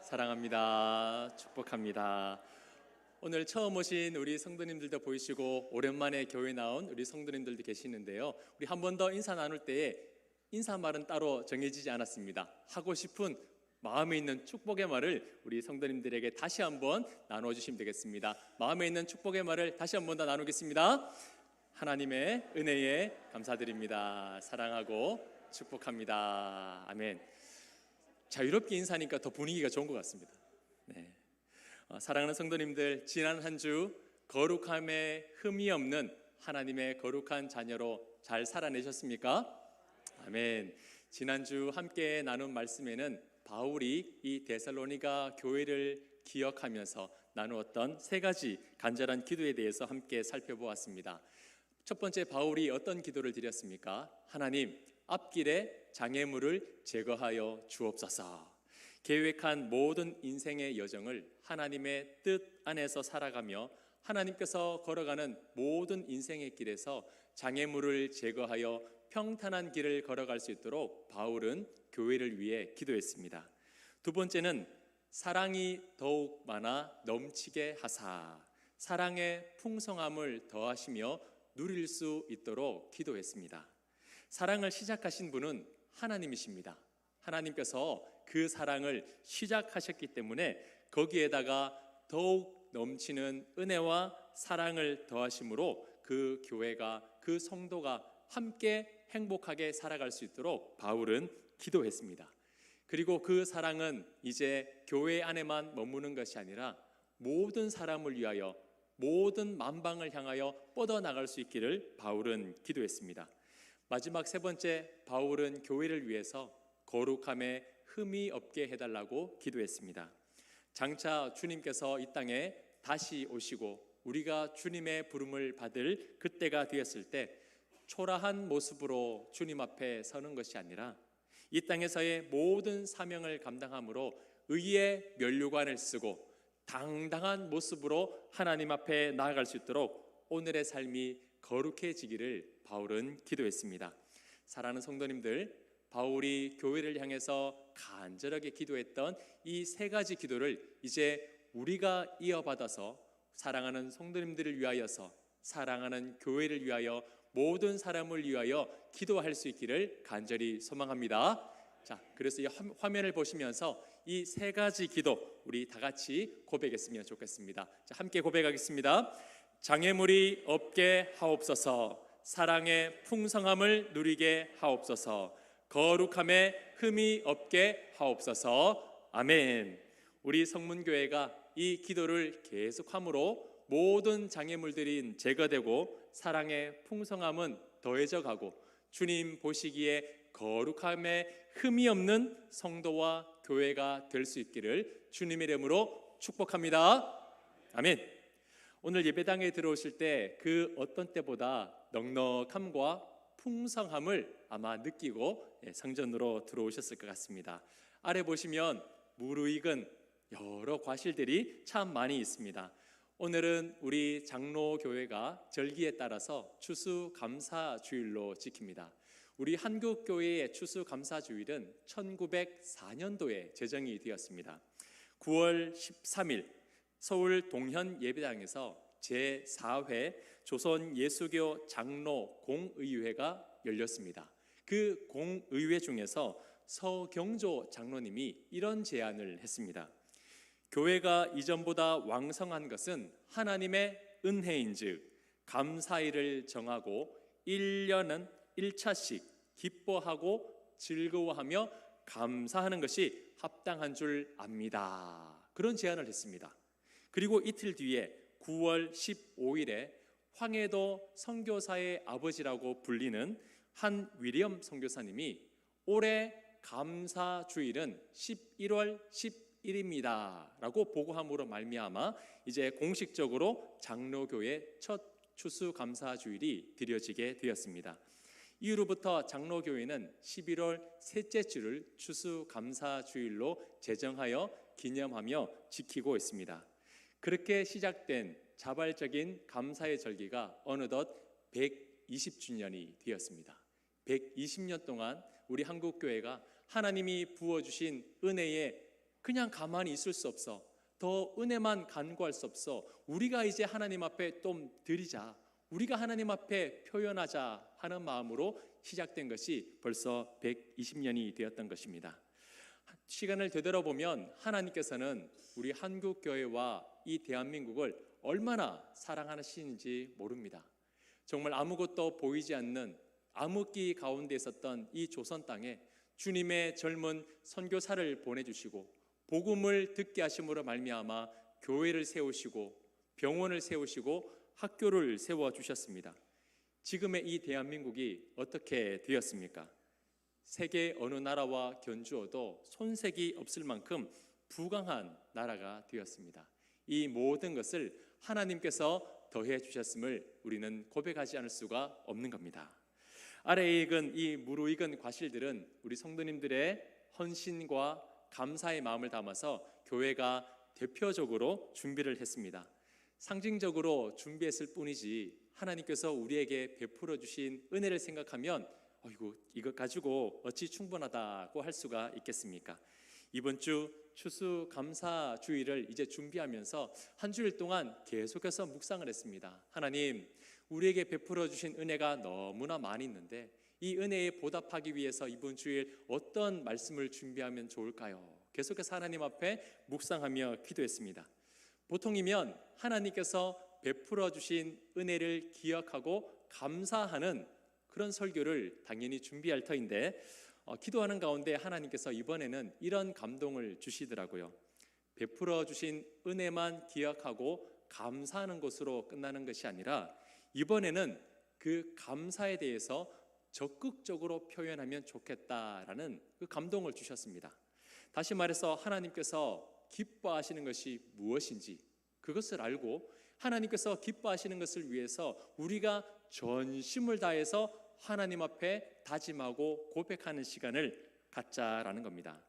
사랑합니다. 축복합니다. 오늘 처음 오신 우리 성도님들도 보이시고 오랜만에 교회 나온 우리 성도님들도 계시는데요. 우리 한 번 더 인사 나눌 때에 인사말은 따로 정해지지 않았습니다. 하고 싶은 마음에 있는 축복의 말을 우리 성도님들에게 다시 한번 나눠주시면 되겠습니다. 마음에 있는 축복의 말을 다시 한번 더 나누겠습니다. 하나님의 은혜에 감사드립니다. 사랑하고 축복합니다. 아멘. 자유롭게 인사하니까 더 분위기가 좋은 것 같습니다. 네. 사랑하는 성도님들, 지난 한 주 거룩함에 흠이 없는 하나님의 거룩한 자녀로 잘 살아내셨습니까? 아멘. 지난주 함께 나눈 말씀에는 바울이 이 데살로니가 교회를 기억하면서 나누었던 세 가지 간절한 기도에 대해서 함께 살펴보았습니다. 첫 번째, 바울이 어떤 기도를 드렸습니까? 하나님, 앞길에 장애물을 제거하여 주옵소서. 계획한 모든 인생의 여정을 하나님의 뜻 안에서 살아가며 하나님께서 걸어가는 모든 인생의 길에서 장애물을 제거하여 평탄한 길을 걸어갈 수 있도록 바울은 교회를 위해 기도했습니다. 두 번째는 사랑이 더욱 많아 넘치게 하사, 사랑의 풍성함을 더하시며 누릴 수 있도록 기도했습니다. 사랑을 시작하신 분은 하나님이십니다. 하나님께서 그 사랑을 시작하셨기 때문에 거기에다가 더욱 넘치는 은혜와 사랑을 더하심으로 그 교회가, 그 성도가 함께 행복하게 살아갈 수 있도록 바울은 기도했습니다. 그리고 그 사랑은 이제 교회 안에만 머무는 것이 아니라 모든 사람을 위하여, 모든 만방을 향하여 뻗어나갈 수 있기를 바울은 기도했습니다. 마지막 세 번째, 바울은 교회를 위해서 거룩함에 흠이 없게 해달라고 기도했습니다. 장차 주님께서 이 땅에 다시 오시고 우리가 주님의 부름을 받을 그때가 되었을 때 초라한 모습으로 주님 앞에 서는 것이 아니라 이 땅에서의 모든 사명을 감당함으로 의의 면류관을 쓰고 당당한 모습으로 하나님 앞에 나아갈 수 있도록 오늘의 삶이 거룩해지기를 바울은 기도했습니다. 사랑하는 성도님들, 바울이 교회를 향해서 간절하게 기도했던 이 세 가지 기도를 이제 우리가 이어받아서 사랑하는 성도님들을 위하여서, 사랑하는 교회를 위하여, 모든 사람을 위하여 기도할 수 있기를 간절히 소망합니다. 자, 그래서 이 화면을 보시면서 이 세 가지 기도 우리 다 같이 고백했으면 좋겠습니다. 자, 함께 고백하겠습니다. 장애물이 없게 하옵소서. 사랑의 풍성함을 누리게 하옵소서. 거룩함에 흠이 없게 하옵소서. 아멘. 우리 성문교회가 이 기도를 계속함으로 모든 장애물들이 제거되고 사랑의 풍성함은 더해져 가고 주님 보시기에 거룩함에 흠이 없는 성도와 교회가 될 수 있기를 주님의 이름으로 축복합니다. 아멘. 오늘 예배당에 들어오실 때 그 어떤 때보다 넉넉함과 풍성함을 아마 느끼고 성전으로 들어오셨을 것 같습니다. 아래 보시면 무르익은 여러 과실들이 참 많이 있습니다. 오늘은 우리 장로교회가 절기에 따라서 추수감사주일로 지킵니다. 우리 한국교회의 추수감사주일은 1904년도에 제정이 되었습니다. 9월 13일 서울 동현 예배당에서 제4회 조선예수교 장로 공의회가 열렸습니다. 그 공의회 중에서 서경조 장로님이 이런 제안을 했습니다. 교회가 이전보다 왕성한 것은 하나님의 은혜인즉 감사일을 정하고 1년은 1차씩 기뻐하고 즐거워하며 감사하는 것이 합당한 줄 압니다. 그런 제안을 했습니다. 그리고 이틀 뒤에 9월 15일에 황해도 선교사의 아버지라고 불리는 한 위리엄 선교사님이 올해 감사주일은 11월 10일입니다 라고 보고함으로 말미암아 이제 공식적으로 장로교회 첫 추수감사주일이 드려지게 되었습니다. 이후로부터 장로교회는 11월 셋째 주를 추수감사주일로 제정하여 기념하며 지키고 있습니다. 그렇게 시작된 자발적인 감사의 절기가 어느덧 120주년이 되었습니다. 120년 동안 우리 한국교회가 하나님이 부어주신 은혜의 그냥 가만히 있을 수 없어. 더 은혜만 간구할 수 없어. 우리가 이제 하나님 앞에 좀 드리자. 우리가 하나님 앞에 표현하자 하는 마음으로 시작된 것이 벌써 120년이 되었던 것입니다. 시간을 되돌아보면 하나님께서는 우리 한국 교회와 이 대한민국을 얼마나 사랑하시는지 모릅니다. 정말 아무것도 보이지 않는 암흑기 가운데 있었던 이 조선 땅에 주님의 젊은 선교사를 보내주시고 복음을 듣게 하심으로 말미암아 교회를 세우시고 병원을 세우시고 학교를 세워주셨습니다. 지금의 이 대한민국이 어떻게 되었습니까? 세계 어느 나라와 견주어도 손색이 없을 만큼 부강한 나라가 되었습니다. 이 모든 것을 하나님께서 더해 주셨음을 우리는 고백하지 않을 수가 없는 겁니다. 아래에 익은 이 무르익은 과실들은 우리 성도님들의 헌신과 감사의 마음을 담아서 교회가 대표적으로 준비를 했습니다. 상징적으로 준비했을 뿐이지 하나님께서 우리에게 베풀어 주신 은혜를 생각하면 이것 가지고 어찌 충분하다고 할 수가 있겠습니까? 이번 주 추수감사 주일을 이제 준비하면서 한 주일 동안 계속해서 묵상을 했습니다. 하나님, 우리에게 베풀어 주신 은혜가 너무나 많이 있는데 이 은혜에 보답하기 위해서 이번 주일 어떤 말씀을 준비하면 좋을까요? 계속해서 하나님 앞에 묵상하며 기도했습니다. 보통이면 하나님께서 베풀어 주신 은혜를 기억하고 감사하는 그런 설교를 당연히 준비할 터인데 기도하는 가운데 하나님께서 이번에는 이런 감동을 주시더라고요. 베풀어 주신 은혜만 기억하고 감사하는 것으로 끝나는 것이 아니라 이번에는 그 감사에 대해서 적극적으로 표현하면 좋겠다라는 그 감동을 주셨습니다. 다시 말해서 하나님께서 기뻐하시는 것이 무엇인지 그것을 알고 하나님께서 기뻐하시는 것을 위해서 우리가 전심을 다해서 하나님 앞에 다짐하고 고백하는 시간을 갖자라는 겁니다.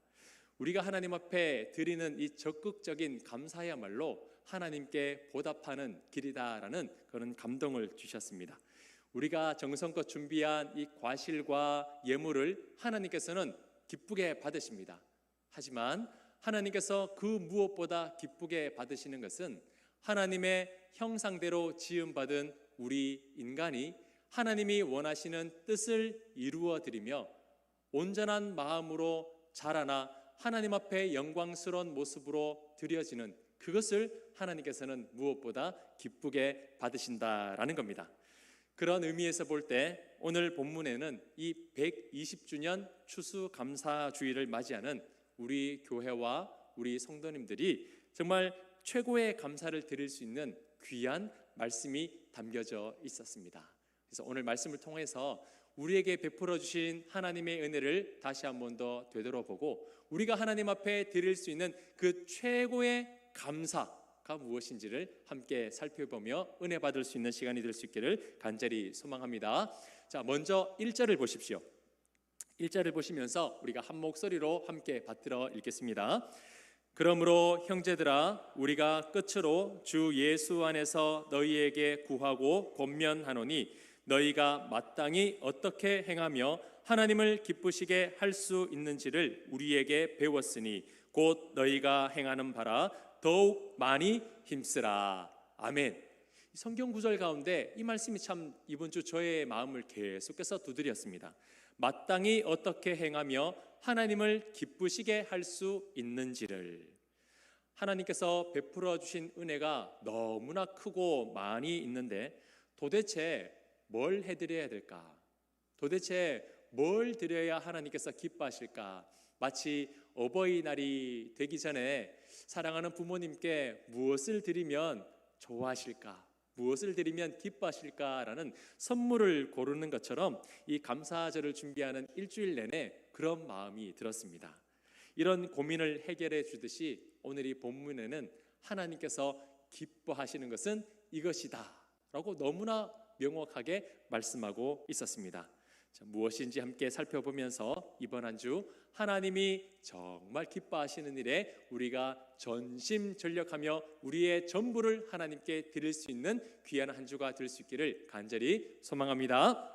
우리가 하나님 앞에 드리는 이 적극적인 감사야말로 하나님께 보답하는 길이다라는 그런 감동을 주셨습니다. 우리가 정성껏 준비한 이 과실과 예물을 하나님께서는 기쁘게 받으십니다. 하지만 하나님께서 그 무엇보다 기쁘게 받으시는 것은 하나님의 형상대로 지음받은 우리 인간이 하나님이 원하시는 뜻을 이루어 드리며 온전한 마음으로 자라나 하나님 앞에 영광스러운 모습으로 드려지는 그것을 하나님께서는 무엇보다 기쁘게 받으신다라는 겁니다. 그런 의미에서 볼 때 오늘 본문에는 이 120주년 추수감사주일을 맞이하는 우리 교회와 우리 성도님들이 정말 최고의 감사를 드릴 수 있는 귀한 말씀이 담겨져 있었습니다. 그래서 오늘 말씀을 통해서 우리에게 베풀어 주신 하나님의 은혜를 다시 한 번 더 되돌아보고 우리가 하나님 앞에 드릴 수 있는 그 최고의 감사가 무엇인지를 함께 살펴보며 은혜 받을 수 있는 시간이 될 수 있기를 간절히 소망합니다. 자, 먼저 1절을 보십시오. 1절을 보시면서 우리가 한 목소리로 함께 받들어 읽겠습니다. 그러므로 형제들아 우리가 끝으로 주 예수 안에서 너희에게 구하고 권면하노니 너희가 마땅히 어떻게 행하며 하나님을 기쁘시게 할 수 있는지를 우리에게 배웠으니 곧 너희가 행하는 바라 더욱 많이 힘쓰라. 아멘. 성경 구절 가운데 이 말씀이 참 이번 주 저의 마음을 계속해서 두드렸습니다. 마땅히 어떻게 행하며 하나님을 기쁘시게 할 수 있는지를. 하나님께서 베풀어 주신 은혜가 너무나 크고 많이 있는데 도대체 뭘 해드려야 될까? 도대체 뭘 드려야 하나님께서 기뻐하실까? 마치 어버이날이 되기 전에 사랑하는 부모님께 무엇을 드리면 좋아하실까? 무엇을 드리면 기뻐하실까라는 선물을 고르는 것처럼 이 감사절을 준비하는 일주일 내내 그런 마음이 들었습니다. 이런 고민을 해결해 주듯이 오늘 이 본문에는 하나님께서 기뻐하시는 것은 이것이다 라고 너무나 명확하게 말씀하고 있었습니다. 자, 무엇인지 함께 살펴보면서 이번 한 주 하나님이 정말 기뻐하시는 일에 우리가 전심전력하며 우리의 전부를 하나님께 드릴 수 있는 귀한 한 주가 될 수 있기를 간절히 소망합니다.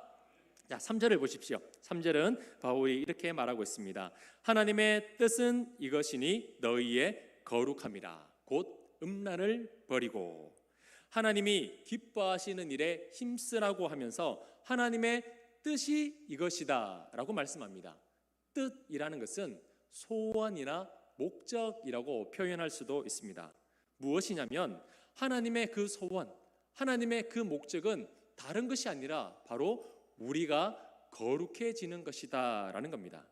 자, 3절을 보십시오. 3절은 바울이 이렇게 말하고 있습니다. 하나님의 뜻은 이것이니 너희의 거룩함이라. 곧 음란을 버리고. 하나님이 기뻐하시는 일에 힘쓰라고 하면서 하나님의 뜻이 이것이다 라고 말씀합니다. 뜻이라는 것은 소원이나 목적이라고 표현할 수도 있습니다. 무엇이냐면 하나님의 그 소원, 하나님의 그 목적은 다른 것이 아니라 바로 우리가 거룩해지는 것이다 라는 겁니다.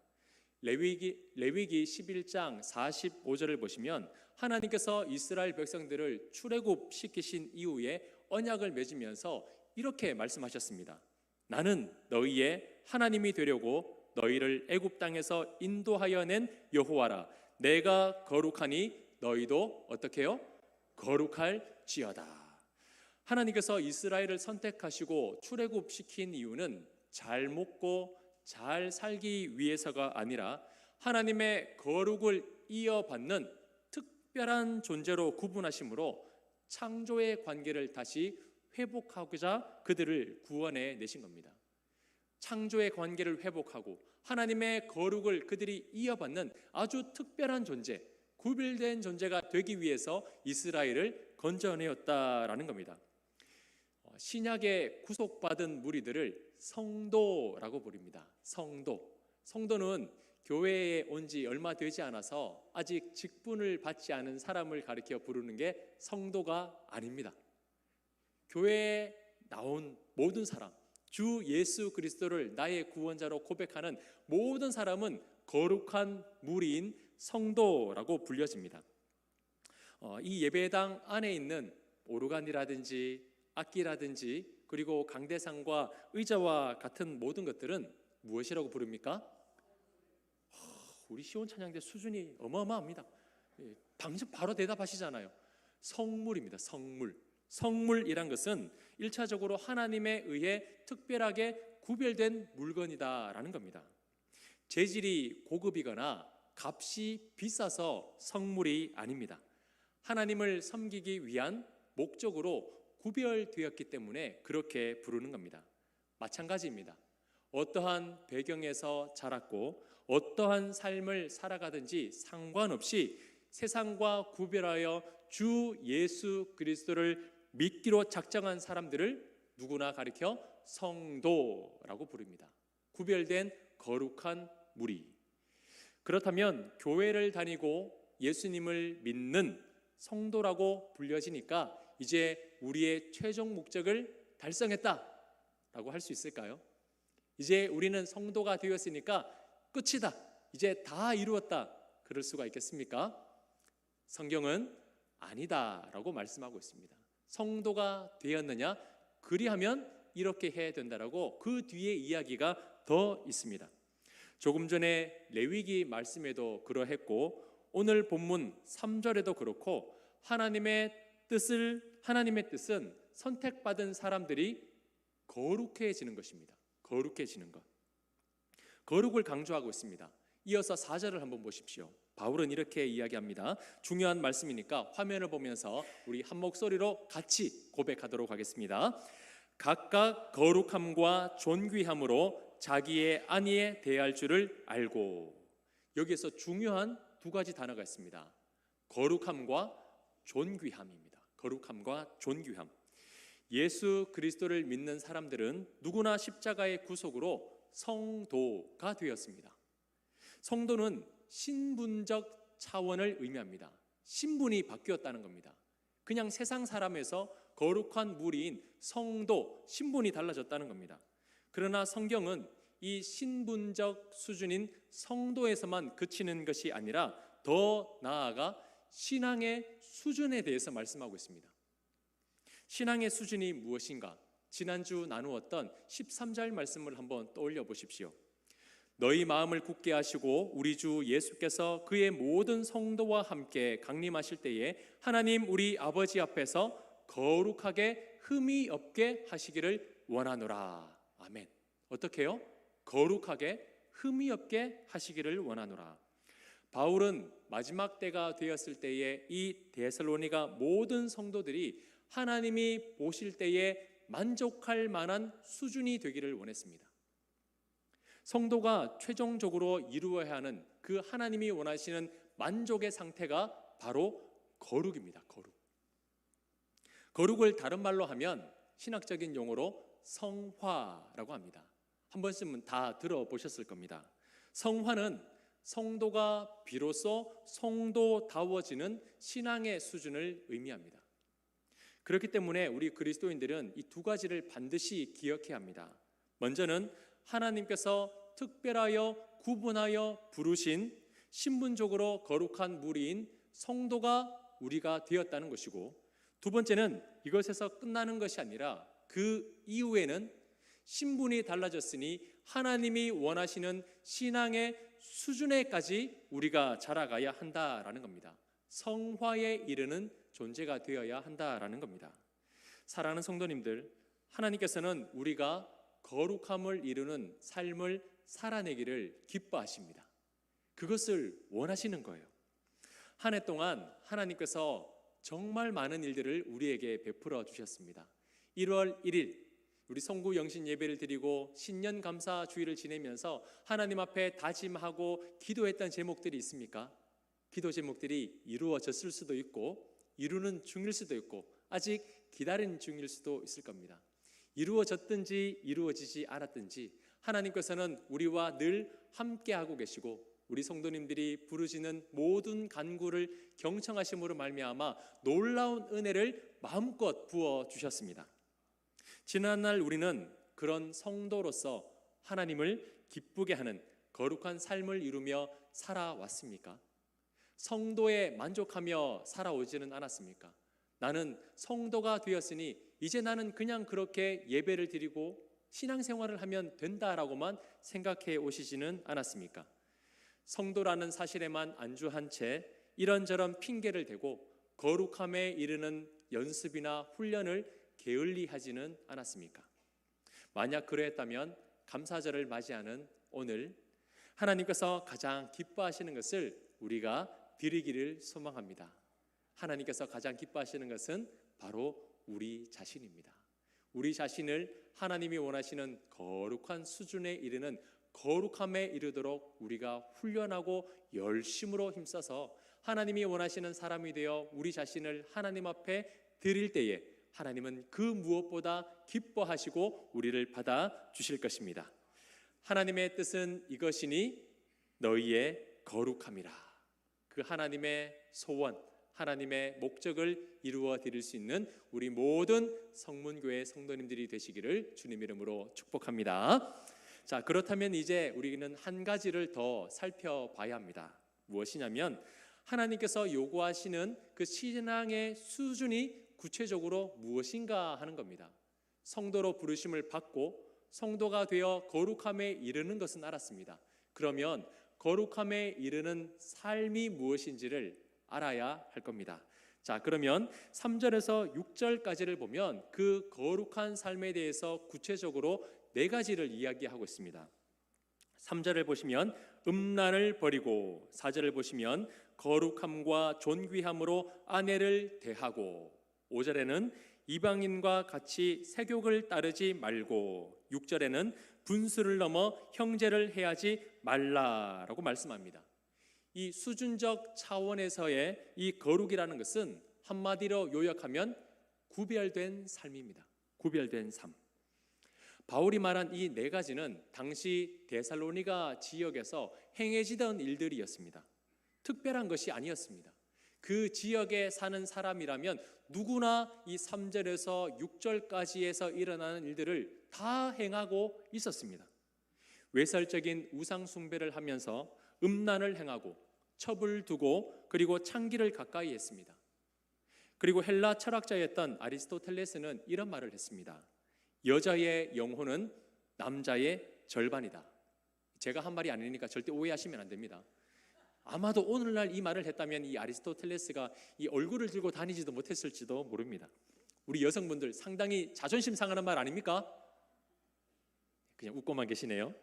레위기 11장 45절을 보시면 하나님께서 이스라엘 백성들을 출애굽시키신 이후에 언약을 맺으면서 이렇게 말씀하셨습니다. 나는 너희의 하나님이 되려고 너희를 애굽 땅에서 인도하여 낸 여호와라. 내가 거룩하니 너희도 어떻게 해요? 거룩할지어다. 하나님께서 이스라엘을 선택하시고 출애굽시킨 이유는 잘 먹고 잘 살기 위해서가 아니라 하나님의 거룩을 이어받는 특별한 존재로 구분하심으로 창조의 관계를 다시 회복하고자 그들을 구원해 내신 겁니다. 창조의 관계를 회복하고 하나님의 거룩을 그들이 이어받는 아주 특별한 존재, 구별된 존재가 되기 위해서 이스라엘을 건져내었다라는 겁니다. 신약에 구속받은 무리들을 성도라고 부릅니다. 성도는 교회에 온 지 얼마 되지 않아서 아직 직분을 받지 않은 사람을 가리켜 부르는 게 성도가 아닙니다. 교회에 나온 모든 사람, 주 예수 그리스도를 나의 구원자로 고백하는 모든 사람은 거룩한 무리인 성도라고 불려집니다. 이 예배당 안에 있는 오르간이라든지 악기라든지 그리고 강대상과 의자와 같은 모든 것들은 무엇이라고 부릅니까? 우리 시온 찬양대 수준이 어마어마합니다. 방금 바로 대답하시잖아요. 성물입니다. 성물이란 것은 1차적으로 하나님에 의해 특별하게 구별된 물건이다라는 겁니다. 재질이 고급이거나 값이 비싸서 성물이 아닙니다. 하나님을 섬기기 위한 목적으로 구별되었기 때문에 그렇게 부르는 겁니다. 마찬가지입니다. 어떠한 배경에서 자랐고 어떠한 삶을 살아가든지 상관없이 세상과 구별하여 주 예수 그리스도를 믿기로 작정한 사람들을 누구나 가리켜 성도라고 부릅니다. 구별된 거룩한 무리. 그렇다면 교회를 다니고 예수님을 믿는 성도라고 불려지니까 이제 우리의 최종 목적을 달성했다라고 할 수 있을까요? 이제 우리는 성도가 되었으니까 끝이다. 이제 다 이루었다. 그럴 수가 있겠습니까? 성경은 아니다라고 말씀하고 있습니다. 성도가 되었느냐? 그리하면 이렇게 해야 된다라고 그 뒤에 이야기가 더 있습니다. 조금 전에 레위기 말씀에도 그러했고 오늘 본문 3절에도 그렇고 하나님의 뜻은 선택받은 사람들이 거룩해지는 것입니다. 거룩해지는 것. 거룩을 강조하고 있습니다. 이어서 4절을 한번 보십시오. 바울은 이렇게 이야기합니다. 중요한 말씀이니까 화면을 보면서 우리 한 목소리로 같이 고백하도록 하겠습니다. 각각 거룩함과 존귀함으로 자기의 아내에 대할 줄을 알고. 여기에서 중요한 두 가지 단어가 있습니다. 거룩함과 존귀함입니다. 거룩함과 존귀함. 예수 그리스도를 믿는 사람들은 누구나 십자가의 구속으로 성도가 되었습니다. 성도는 신분적 차원을 의미합니다. 신분이 바뀌었다는 겁니다. 그냥 세상 사람에서 거룩한 무리인 성도, 신분이 달라졌다는 겁니다. 그러나 성경은 이 신분적 수준인 성도에서만 그치는 것이 아니라 더 나아가 신앙의 수준에 대해서 말씀하고 있습니다. 신앙의 수준이 무엇인가? 지난주 나누었던 13절 말씀을 한번 떠올려 보십시오. 너희 마음을 굳게 하시고 우리 주 예수께서 그의 모든 성도와 함께 강림하실 때에 하나님 우리 아버지 앞에서 거룩하게 흠이 없게 하시기를 원하노라. 아멘. 어떻게 해요? 거룩하게 흠이 없게 하시기를 원하노라. 바울은 마지막 때가 되었을 때에 이 데살로니가 모든 성도들이 하나님이 보실 때에 만족할 만한 수준이 되기를 원했습니다. 성도가 최종적으로 이루어야 하는 그 하나님이 원하시는 만족의 상태가 바로 거룩입니다. 거룩을 다른 말로 하면 신학적인 용어로 성화라고 합니다. 한 번쯤은 다 들어보셨을 겁니다. 성화는 성도가 비로소 성도다워지는 신앙의 수준을 의미합니다. 그렇기 때문에 우리 그리스도인들은 이 두 가지를 반드시 기억해야 합니다. 먼저는 하나님께서 특별하여 구분하여 부르신 신분적으로 거룩한 무리인 성도가 우리가 되었다는 것이고, 두 번째는 이것에서 끝나는 것이 아니라 그 이후에는 신분이 달라졌으니 하나님이 원하시는 신앙의 수준에까지 우리가 자라가야 한다라는 겁니다. 성화에 이르는 존재가 되어야 한다라는 겁니다. 사랑하는 성도님들, 하나님께서는 우리가 거룩함을 이루는 삶을 살아내기를 기뻐하십니다. 그것을 원하시는 거예요. 한 해 동안 하나님께서 정말 많은 일들을 우리에게 베풀어 주셨습니다. 1월 1일 우리 성구 영신 예배를 드리고 신년 감사 주일을 지내면서 하나님 앞에 다짐하고 기도했던 제목들이 있습니까? 기도 제목들이 이루어졌을 수도 있고 이루는 중일 수도 있고 아직 기다리는 중일 수도 있을 겁니다. 이루어졌든지 이루어지지 않았든지 하나님께서는 우리와 늘 함께하고 계시고 우리 성도님들이 부르짖는 모든 간구를 경청하심으로 말미암아 놀라운 은혜를 마음껏 부어주셨습니다. 지난날 우리는 그런 성도로서 하나님을 기쁘게 하는 거룩한 삶을 이루며 살아왔습니까? 성도에 만족하며 살아오지는 않았습니까? 나는 성도가 되었으니 이제 나는 그냥 그렇게 예배를 드리고 신앙생활을 하면 된다라고만 생각해 오시지는 않았습니까? 성도라는 사실에만 안주한 채 이런저런 핑계를 대고 거룩함에 이르는 연습이나 훈련을 게을리하지는 않았습니까? 만약 그러했다면 감사절을 맞이하는 오늘 하나님께서 가장 기뻐하시는 것을 우리가 드리기를 소망합니다. 하나님께서 가장 기뻐하시는 것은 바로 우리 자신입니다. 우리 자신을 하나님이 원하시는 거룩한 수준에 이르는 거룩함에 이르도록 우리가 훈련하고 열심으로 힘써서 하나님이 원하시는 사람이 되어 우리 자신을 하나님 앞에 드릴 때에 하나님은 그 무엇보다 기뻐하시고 우리를 받아 주실 것입니다. 하나님의 뜻은 이것이니 너희의 거룩함이라. 그 하나님의 소원, 하나님의 목적을 이루어 드릴 수 있는 우리 모든 성문교회 성도님들이 되시기를 주님 이름으로 축복합니다. 자, 그렇다면 이제 우리는 한 가지를 더 살펴봐야 합니다. 무엇이냐면 하나님께서 요구하시는 그 신앙의 수준이 구체적으로 무엇인가 하는 겁니다. 성도로 부르심을 받고 성도가 되어 거룩함에 이르는 것은 알았습니다. 그러면 거룩함에 이르는 삶이 무엇인지를 알아야 할 겁니다. 자, 그러면 3절에서 6절까지를 보면 그 거룩한 삶에 대해서 구체적으로 4가지를 이야기하고 있습니다. 3절을 보시면 음란을 버리고, 4절을 보시면 거룩함과 존귀함으로 아내를 대하고, 5절에는 이방인과 같이 세욕을 따르지 말고, 6절에는 분수를 넘어 형제를 해하지 말라라고 말씀합니다. 이 수준적 차원에서의 이 거룩이라는 것은 한마디로 요약하면 구별된 삶입니다. 구별된 삶. 바울이 말한 이 4가지는 당시 데살로니가 지역에서 행해지던 일들이었습니다. 특별한 것이 아니었습니다. 그 지역에 사는 사람이라면 누구나 이 3절에서 6절까지에서 일어나는 일들을 다 행하고 있었습니다. 외설적인 우상 숭배를 하면서 음란을 행하고 첩을 두고 그리고 창기를 가까이 했습니다. 그리고 헬라 철학자였던 아리스토텔레스는 이런 말을 했습니다. 여자의 영혼은 남자의 절반이다. 제가 한 말이 아니니까 절대 오해하시면 안 됩니다. 아마도 오늘날 이 말을 했다면 이 아리스토텔레스가 이 얼굴을 들고 다니지도 못했을지도 모릅니다. 우리 여성분들 상당히 자존심 상하는 말 아닙니까? 그냥 웃고만 계시네요.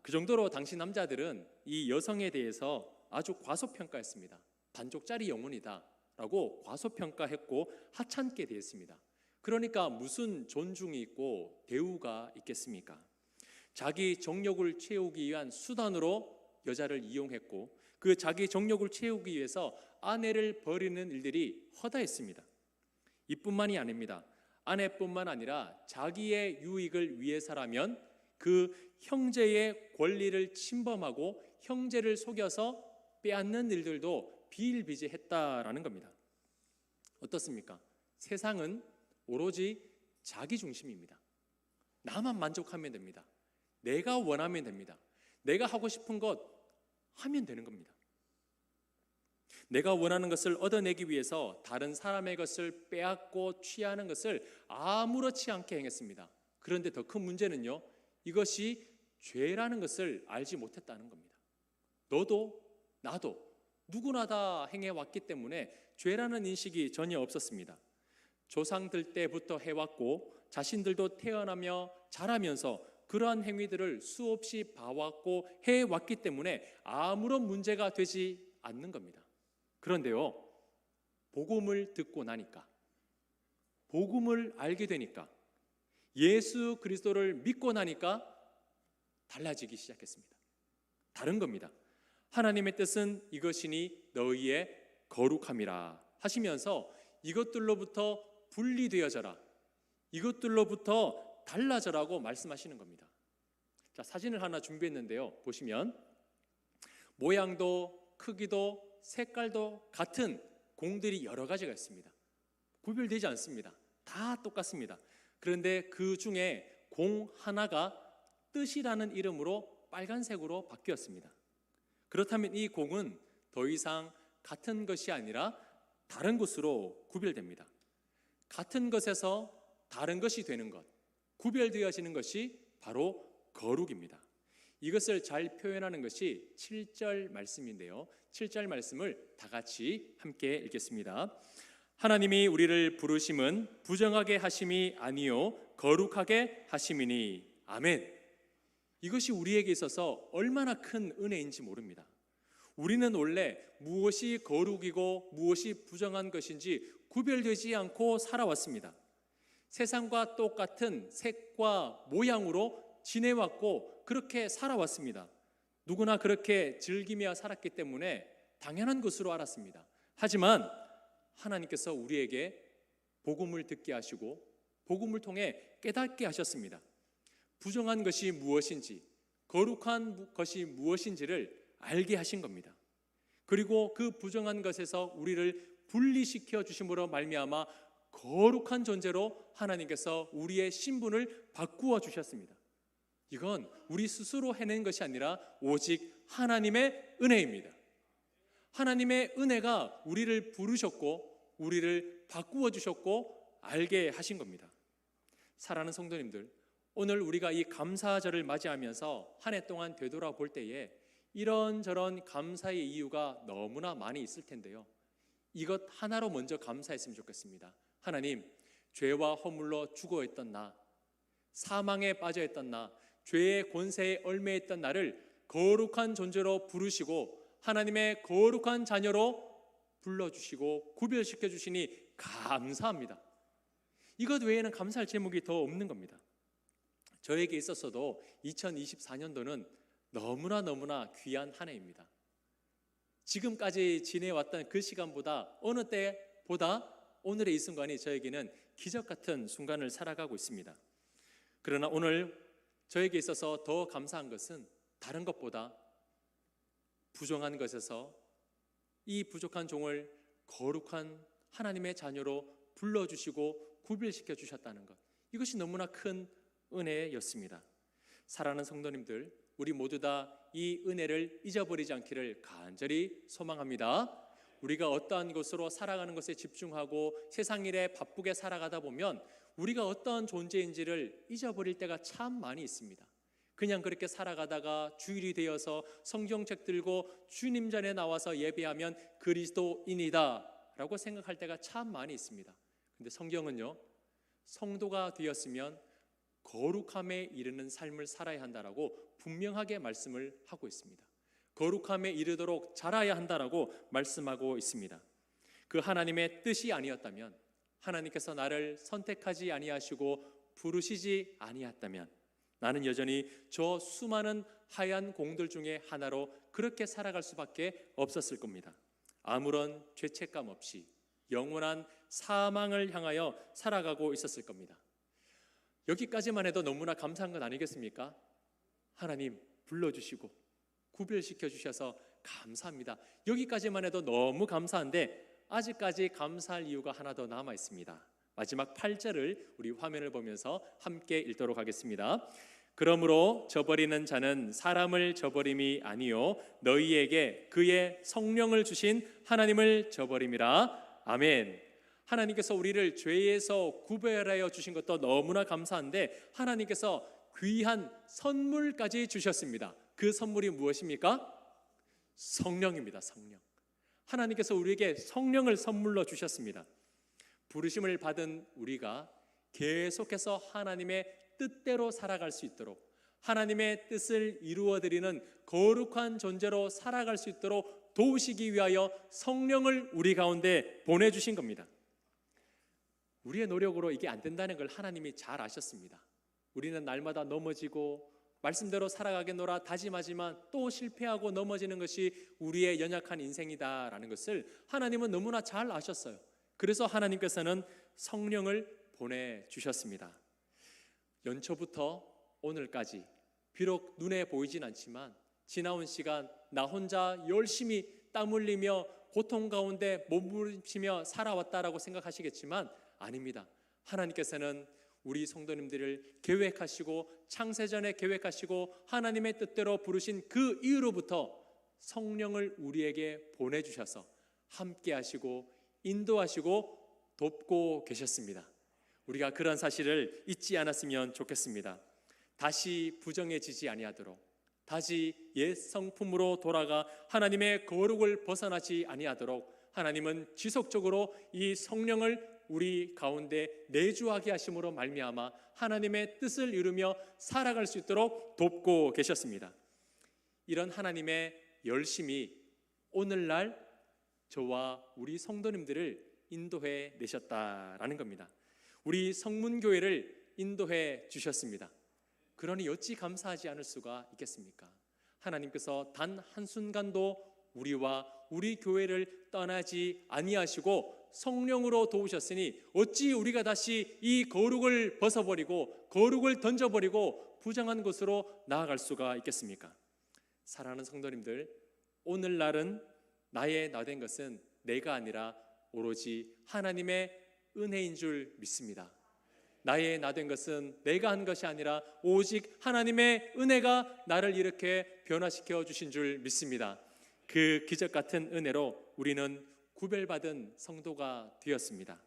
그 정도로 당시 남자들은 이 여성에 대해서 아주 과소평가했습니다. 반쪽짜리 영혼이다 라고 과소평가했고 하찮게 대했습니다. 그러니까 무슨 존중이 있고 대우가 있겠습니까? 자기 정욕을 채우기 위한 수단으로 여자를 이용했고 그 자기 정욕을 채우기 위해서 아내를 버리는 일들이 허다했습니다. 이뿐만이 아닙니다. 아내뿐만 아니라 자기의 유익을 위해서라면 그 형제의 권리를 침범하고 형제를 속여서 빼앗는 일들도 비일비재했다라는 겁니다. 어떻습니까? 세상은 오로지 자기 중심입니다. 나만 만족하면 됩니다. 내가 원하면 됩니다. 내가 하고 싶은 것 하면 되는 겁니다. 내가 원하는 것을 얻어내기 위해서 다른 사람의 것을 빼앗고 취하는 것을 아무렇지 않게 행했습니다. 그런데 더 큰 문제는요, 이것이 죄라는 것을 알지 못했다는 겁니다. 너도 나도 누구나 다 행해왔기 때문에 죄라는 인식이 전혀 없었습니다. 조상들 때부터 해왔고 자신들도 태어나며 자라면서 그러한 행위들을 수없이 봐왔고 해왔기 때문에 아무런 문제가 되지 않는 겁니다. 그런데요, 복음을 듣고 나니까, 복음을 알게 되니까, 예수 그리스도를 믿고 나니까 달라지기 시작했습니다. 다른 겁니다. 하나님의 뜻은 이것이니 너희의 거룩함이라 하시면서 이것들로부터 분리되어져라, 이것들로부터 달라져라고 말씀하시는 겁니다. 자, 사진을 하나 준비했는데요. 보시면 모양도 크기도 색깔도 같은 공들이 여러 가지가 있습니다. 구별되지 않습니다. 다 똑같습니다. 그런데 그 중에 공 하나가 뜻이라는 이름으로 빨간색으로 바뀌었습니다. 그렇다면 이 공은 더 이상 같은 것이 아니라 다른 것으로 구별됩니다. 같은 것에서 다른 것이 되는 것, 구별되어지는 것이 바로 거룩입니다. 이것을 잘 표현하는 것이 7절 말씀인데요. 7절 말씀을 다 같이 함께 읽겠습니다. 하나님이 우리를 부르심은 부정하게 하심이 아니요 거룩하게 하심이니 아멘. 이것이 우리에게 있어서 얼마나 큰 은혜인지 모릅니다. 우리는 원래 무엇이 거룩이고 무엇이 부정한 것인지 구별되지 않고 살아왔습니다. 세상과 똑같은 색과 모양으로 지내왔고 그렇게 살아왔습니다. 누구나 그렇게 즐기며 살았기 때문에 당연한 것으로 알았습니다. 하지만 하나님께서 우리에게 복음을 듣게 하시고 복음을 통해 깨닫게 하셨습니다. 부정한 것이 무엇인지, 거룩한 것이 무엇인지를 알게 하신 겁니다. 그리고 그 부정한 것에서 우리를 분리시켜 주심으로 말미암아 거룩한 존재로 하나님께서 우리의 신분을 바꾸어 주셨습니다. 이건 우리 스스로 해낸 것이 아니라 오직 하나님의 은혜입니다. 하나님의 은혜가 우리를 부르셨고 우리를 바꾸어 주셨고 알게 하신 겁니다. 사랑하는 성도님들, 오늘 우리가 이 감사절을 맞이하면서 한 해 동안 되돌아볼 때에 이런저런 감사의 이유가 너무나 많이 있을 텐데요. 이것 하나로 먼저 감사했으면 좋겠습니다. 하나님, 죄와 허물로 죽어있던 나, 사망에 빠져있던 나, 죄의 권세에 얽매있던 나를 거룩한 존재로 부르시고 하나님의 거룩한 자녀로 불러주시고 구별시켜 주시니 감사합니다. 이것 외에는 감사할 제목이 더 없는 겁니다. 저에게 있어서도 2024년도는 너무나 귀한 한 해입니다. 지금까지 지내왔던 그 시간보다 어느 때보다 오늘의 이 순간이 저에게는 기적 같은 순간을 살아가고 있습니다. 그러나 오늘 저에게 있어서 더 감사한 것은 다른 것보다 부정한 것에서 이 부족한 종을 거룩한 하나님의 자녀로 불러주시고 구별시켜 주셨다는 것, 이것이 너무나 큰 은혜였습니다. 사랑하는 성도님들, 우리 모두 다 이 은혜를 잊어버리지 않기를 간절히 소망합니다. 우리가 어떠한 것으로 살아가는 것에 집중하고 세상 일에 바쁘게 살아가다 보면 우리가 어떠한 존재인지를 잊어버릴 때가 참 많이 있습니다. 그냥 그렇게 살아가다가 주일이 되어서 성경책 들고 주님 전에 나와서 예배하면 그리스도인이다 라고 생각할 때가 참 많이 있습니다. 근데 성경은요, 성도가 되었으면 거룩함에 이르는 삶을 살아야 한다라고 분명하게 말씀을 하고 있습니다. 거룩함에 이르도록 자라야 한다라고 말씀하고 있습니다. 그 하나님의 뜻이 아니었다면, 하나님께서 나를 선택하지 아니하시고 부르시지 아니했다면 나는 여전히 저 수많은 하얀 공들 중에 하나로 그렇게 살아갈 수밖에 없었을 겁니다. 아무런 죄책감 없이 영원한 사망을 향하여 살아가고 있었을 겁니다. 여기까지만 해도 너무나 감사한 것 아니겠습니까? 하나님 불러주시고 구별시켜 주셔서 감사합니다. 여기까지만 해도 너무 감사한데 아직까지 감사할 이유가 하나 더 남아 있습니다. 마지막 8절을 우리 화면을 보면서 함께 읽도록 하겠습니다. 그러므로 저버리는 자는 사람을 저버림이 아니요 너희에게 그의 성령을 주신 하나님을 저버림이라. 아멘. 하나님께서 우리를 죄에서 구별하여 주신 것도 너무나 감사한데 하나님께서 귀한 선물까지 주셨습니다. 그 선물이 무엇입니까? 성령입니다. 성령. 하나님께서 우리에게 성령을 선물로 주셨습니다. 부르심을 받은 우리가 계속해서 하나님의 뜻대로 살아갈 수 있도록, 하나님의 뜻을 이루어드리는 거룩한 존재로 살아갈 수 있도록 도우시기 위하여 성령을 우리 가운데 보내주신 겁니다. 우리의 노력으로 이게 안 된다는 걸 하나님이 잘 아셨습니다. 우리는 날마다 넘어지고 말씀대로 살아가겠노라 다짐하지만 또 실패하고 넘어지는 것이 우리의 연약한 인생이다라는 것을 하나님은 너무나 잘 아셨어요. 그래서 하나님께서는 성령을 보내주셨습니다. 연초부터 오늘까지 비록 눈에 보이진 않지만 지나온 시간 나 혼자 열심히 땀 흘리며 고통 가운데 몸부림치며 살아왔다라고 생각하시겠지만 아닙니다. 하나님께서는 우리 성도님들을 계획하시고 창세전에 계획하시고 하나님의 뜻대로 부르신 그 이후로부터 성령을 우리에게 보내주셔서 함께 하시고 인도하시고 돕고 계셨습니다. 우리가 그런 사실을 잊지 않았으면 좋겠습니다. 다시 부정해지지 아니하도록, 다시 옛 성품으로 돌아가 하나님의 거룩을 벗어나지 아니하도록 하나님은 지속적으로 이 성령을 우리 가운데 내주하게 하심으로 말미암아 하나님의 뜻을 이루며 살아갈 수 있도록 돕고 계셨습니다. 이런 하나님의 열심이 오늘날 저와 우리 성도님들을 인도해 내셨다라는 겁니다. 우리 성문교회를 인도해 주셨습니다. 그러니 어찌 감사하지 않을 수가 있겠습니까? 하나님께서 단 한순간도 우리와 우리 교회를 떠나지 아니하시고 성령으로 도우셨으니 어찌 우리가 다시 이 거룩을 벗어버리고 거룩을 던져버리고 부정한 곳으로 나아갈 수가 있겠습니까? 사랑하는 성도님들, 오늘날은 나의 나된 것은 내가 아니라 오로지 하나님의 은혜인 줄 믿습니다. 나의 나된 것은 내가 한 것이 아니라 오직 하나님의 은혜가 나를 이렇게 변화시켜 주신 줄 믿습니다. 그 기적 같은 은혜로 우리는 구별받은 성도가 되었습니다.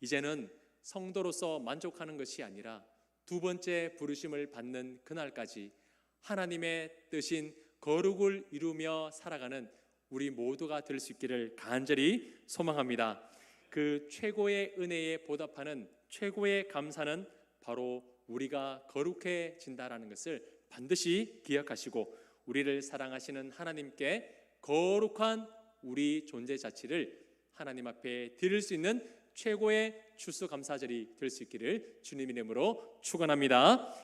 이제는 성도로서 만족하는 것이 아니라 두 번째 부르심을 받는 그날까지 하나님의 뜻인 거룩을 이루며 살아가는 우리 모두가 될 수 있기를 간절히 소망합니다. 그 최고의 은혜에 보답하는 최고의 감사는 바로 우리가 거룩해진다라는 것을 반드시 기억하시고 우리를 사랑하시는 하나님께 거룩한 우리 존재 자체를 하나님 앞에 드릴 수 있는 최고의 추수감사절이 될 수 있기를 주님 이름으로 축원합니다.